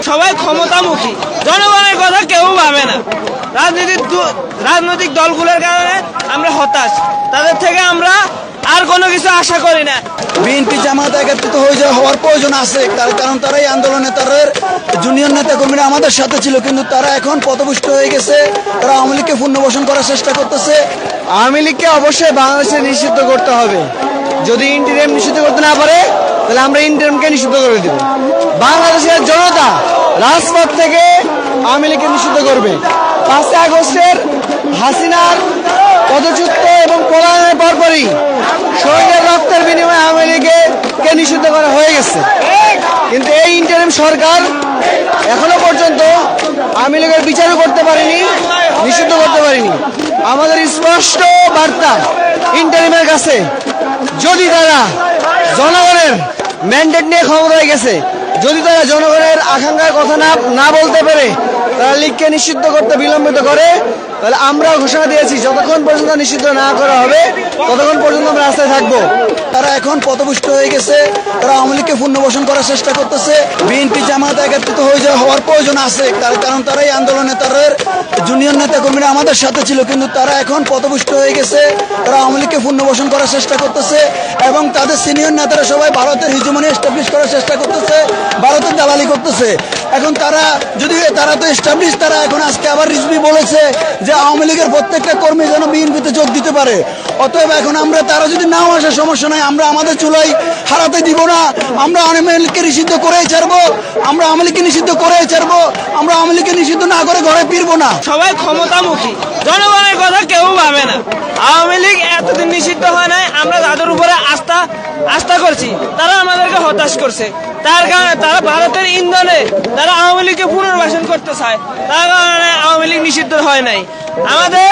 সবাই ক্ষমতামুখী, জনগণের কথা কেউ ভাবে না। রাজনৈতিক দলগুলোর কারণে আমরা হতাশ, তাদের থেকে আমরা আর কোনো কিছু আশা করি না। বিএনপি জামাত একত্রিত হওয়ার প্রয়োজন আছে, তার কারণ তারা এই আন্দোলনে তাদের জুনিয়র নেতা কর্মীরা আমাদের সাথে ছিল, কিন্তু তারা এখন পথভ্রষ্ট হয়ে গেছে। তারা আওয়ামী লীগকে পুনর্বাসন করার চেষ্টা করতেছে। আওয়ামী লীগকে অবশ্যই বাংলাদেশে নিষিদ্ধ করতে হবে। যদি ইন্টারিম নিষিদ্ধ করতে না পারে তাহলে আমরা ইন্টারিমকে নিষিদ্ধ করে দেব। বাংলাদেশের জনতা রাজপথ থেকে আওয়ামী লীগকে নিষিদ্ধ করবে। 5 আগস্টের হাসিনার পদচ্যুত এবং পলায়নের পরপরই শহীদের রক্তের বিনিময়ে আওয়ামী লীগকে নিষিদ্ধ করা হয়ে গেছে, কিন্তু এই ইন্টারিম সরকার এখনো পর্যন্ত আওয়ামী লীগের বিচারও করতে পারেনি, নিষিদ্ধ করতে পারেনি। আমাদের স্পষ্ট বার্তা ইন্টারিমের কাছে, যদি তারা জনগণের ম্যান্ডেট নিয়ে ক্ষমতায় গেছে, যদি তারা জনগণের আকাঙ্ক্ষার কথা না বলতে পেরে তারা লীগকে নিষিদ্ধ করতে বিলম্বিত করে, তাহলে আমরাও ঘোষণা দিয়েছি যতক্ষণ পর্যন্ত নিষিদ্ধ না করা হবে ততক্ষণ পর্যন্ত আমরা রাস্তায় থাকবো। তারা এখন পথভ্রষ্ট হয়ে গেছে, তারা আওয়ামী লীগকে পুনর্বাসন করার চেষ্টা করতেছে। বিএনপি জামাত একত্রিত হওয়ার প্রয়োজন আছে, তার কারণ তারা এই আন্দোলনে তাদের জুনিয়র নেতা কর্মীরা আমাদের সাথে ছিল, কিন্তু তারা এখন পথভ্রষ্ট হয়ে গেছে। তারা আওয়ামী লীগকে পুনর্বাসন করার চেষ্টা করতেছে এবং তাদের সিনিয়র নেতারা সবাই ভারতের হিজুমনি এস্টাবলিশ করার চেষ্টা করতেছে, ভারতের দালালি করতেছে। এখন তারা তো এস্টাবলিশ, তারা এখন আজকে আবার রিজভি বলেছে যে আওয়ামী লীগের প্রত্যেকটা কর্মী যেন বিএনপিতে যোগ দিতে পারে। অতএব এখন তারা যদি নাও আসে সমস্যা নাই, আমরা আমাদের চুলাই হারাতে দিব না। আমরা আওয়ামী লীগকে নিষিদ্ধ করেই ছাড়বো, আমরা আওয়ামী লীগকে নিষিদ্ধ করেই ছাড়বো, আমরা আওয়ামী লীগকে নিষিদ্ধ না করে ঘরে ফিরবো না। সবাই ক্ষমতামুখী, জনগণের কথা কেউ ভাবে না। আওয়ামী লীগ এতদিন নিষিদ্ধ হয় নাই, আমরা তাদের উপরে আস্থা করছি, তারা আমাদেরকে হতাশ করছে। তার কারণে তারা ভারতের ইন্ধনে তারা আওয়ামী লীগকে পুনর্বাসন করতে চায়, তার কারণে আওয়ামী লীগ নিষিদ্ধ হয় নাই। আমাদের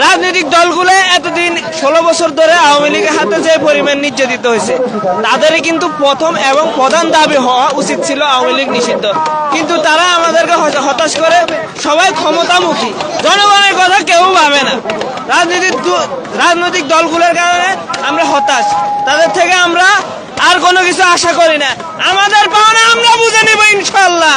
রাজনৈতিক দলগুলো এতদিন 16 বছর ধরে আওয়ামী লীগের হাতে যে পরিমাণ নির্যাতিত হয়েছে, তাদেরই কিন্তু প্রথম এবং প্রধান দাবি হওয়া উচিত ছিল আওয়ামী লীগ নিষিদ্ধ, কিন্তু তারা আমাদেরকে হতাশ করে। সবাই ক্ষমতামুখী, জনগণের কথা কেউ ভাবে না। রাজনৈতিক দলগুলোর কারণে আমরা হতাশ, তাদের থেকে আমরা আর কোনো কিছু আশা করি না। আমাদের পাওনা আমরা বুঝে নেব ইনশাল্লাহ।